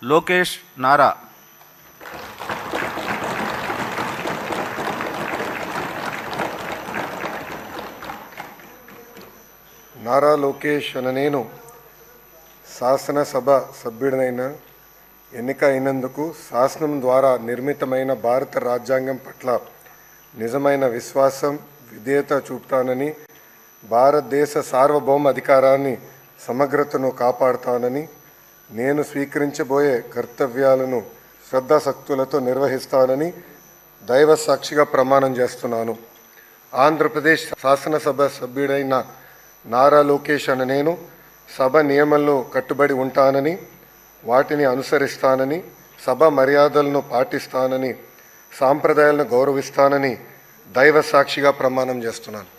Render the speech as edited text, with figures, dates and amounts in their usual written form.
లోకేష్ నారా. నారా లోకేష్ అనే నేను శాసనసభ సభ్యుడినైన ఎన్నిక అయినందుకు శాసనం ద్వారా నిర్మితమైన భారత రాజ్యాంగం పట్ల నిజమైన విశ్వాసం విధేయత చూపుతానని, భారతదేశ సార్వభౌమ అధికారాన్ని సమగ్రతను కాపాడుతానని, నేను స్వీకరించబోయే కర్తవ్యాలను శ్రద్ధాశక్తులతో నిర్వహిస్తానని దైవ సాక్షిగా ప్రమాణం చేస్తున్నాను. ఆంధ్రప్రదేశ్ శాసనసభ సభ్యుడైన నారా లోకేష్ అనే నేను సభ నియమాలను కట్టుబడి ఉంటానని, వాటిని అనుసరిస్తానని, సభ మర్యాదలను పాటిస్తానని, సాంప్రదాయాలను గౌరవిస్తానని దైవ సాక్షిగా ప్రమాణం చేస్తున్నాను.